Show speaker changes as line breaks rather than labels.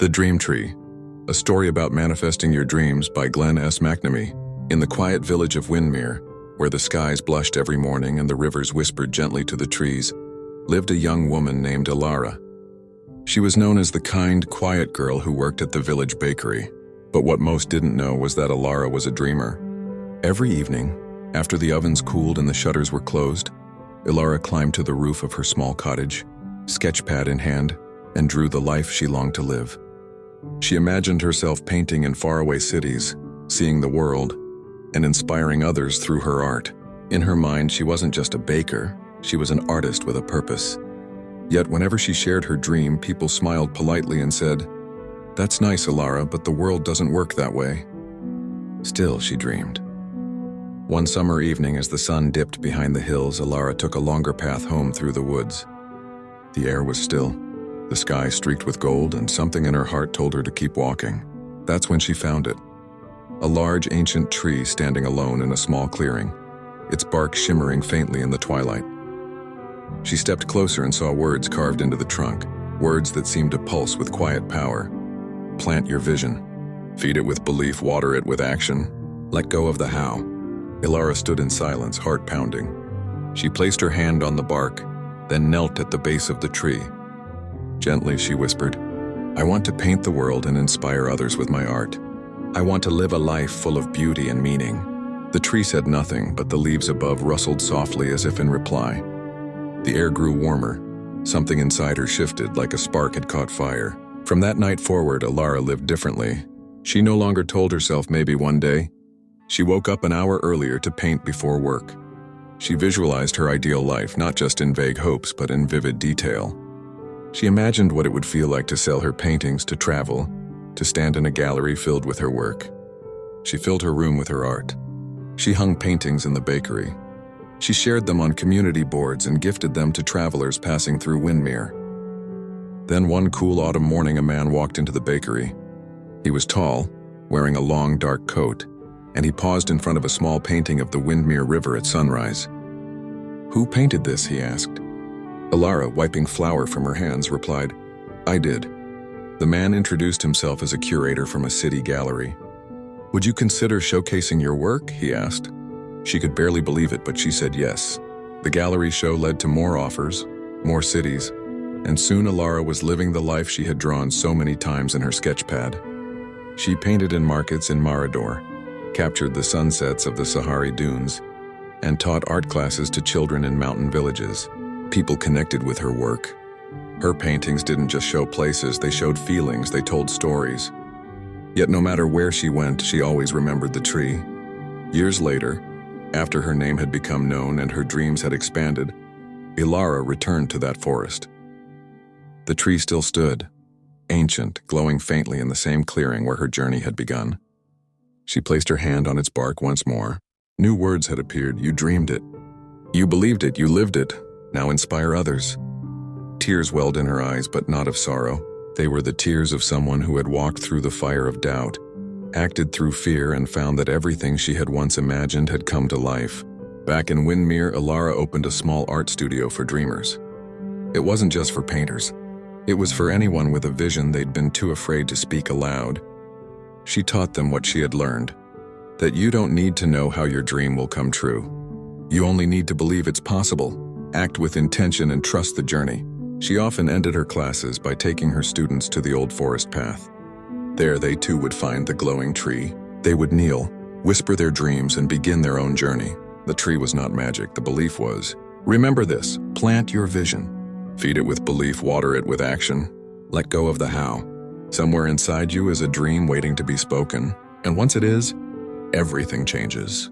The Dream Tree, a story about manifesting your dreams by Glenn S. McNamee. In the quiet village of Windermere, where the skies blushed every morning and the rivers whispered gently to the trees, lived a young woman named Ilara. She was known as the kind, quiet girl who worked at the village bakery. But what most didn't know was that Ilara was a dreamer. Every evening, after the ovens cooled and the shutters were closed, Ilara climbed to the roof of her small cottage, sketchpad in hand, and drew the life she longed to live. She imagined herself painting in faraway cities, seeing the world, and inspiring others through her art. In her mind, she wasn't just a baker, she was an artist with a purpose. Yet whenever she shared her dream, people smiled politely and said, "That's nice, Ilara, but the world doesn't work that way." Still, she dreamed. One summer evening, as the sun dipped behind the hills, Ilara took a longer path home through the woods. The air was still, the sky streaked with gold, and something in her heart told her to keep walking. That's when she found it. A large, ancient tree standing alone in a small clearing, its bark shimmering faintly in the twilight. She stepped closer and saw words carved into the trunk, words that seemed to pulse with quiet power. Plant your vision. Feed it with belief, water it with action. Let go of the how. Ilara stood in silence, heart pounding. She placed her hand on the bark, then knelt at the base of the tree. Gently, she whispered, "I want to paint the world and inspire others with my art. I want to live a life full of beauty and meaning." The tree said nothing, but the leaves above rustled softly as if in reply. The air grew warmer. Something inside her shifted, like a spark had caught fire. From that night forward, Ilara lived differently. She no longer told herself maybe one day. She woke up an hour earlier to paint before work. She visualized her ideal life, not just in vague hopes, but in vivid detail. She imagined what it would feel like to sell her paintings, to travel, to stand in a gallery filled with her work. She filled her room with her art. She hung paintings in the bakery. She shared them on community boards and gifted them to travelers passing through Windermere. Then one cool autumn morning, a man walked into the bakery. He was tall, wearing a long, dark coat, and he paused in front of a small painting of the Windermere River at sunrise. "Who painted this?" he asked. Ilara, wiping flour from her hands, replied, "I did." The man introduced himself as a curator from a city gallery. "Would you consider showcasing your work?" he asked. She could barely believe it, but she said yes. The gallery show led to more offers, more cities, and soon Ilara was living the life she had drawn so many times in her sketchpad. She painted in markets in Mirador, captured the sunsets of the Sahari dunes, and taught art classes to children in mountain villages. People connected with her work. Her paintings didn't just show places, they showed feelings, they told stories. Yet no matter where she went, she always remembered the tree. Years later, after her name had become known and her dreams had expanded, Ilara returned to that forest. The tree still stood, ancient, glowing faintly in the same clearing where her journey had begun. She placed her hand on its bark once more. New words had appeared. "You dreamed it. You believed it. You lived it. Now inspire others." Tears welled in her eyes, but not of sorrow. They were the tears of someone who had walked through the fire of doubt, acted through fear, and found that everything she had once imagined had come to life. Back in Windermere, Ilara opened a small art studio for dreamers. It wasn't just for painters. It was for anyone with a vision they'd been too afraid to speak aloud. She taught them what she had learned, that you don't need to know how your dream will come true. You only need to believe it's possible, act with intention, and trust the journey. She often ended her classes by taking her students to the old forest path. There they too would find the glowing tree. They would kneel, whisper their dreams, and begin their own journey. The tree was not magic, the belief was. Remember this, plant your vision. Feed it with belief, water it with action. Let go of the how. Somewhere inside you is a dream waiting to be spoken, and once it is, everything changes.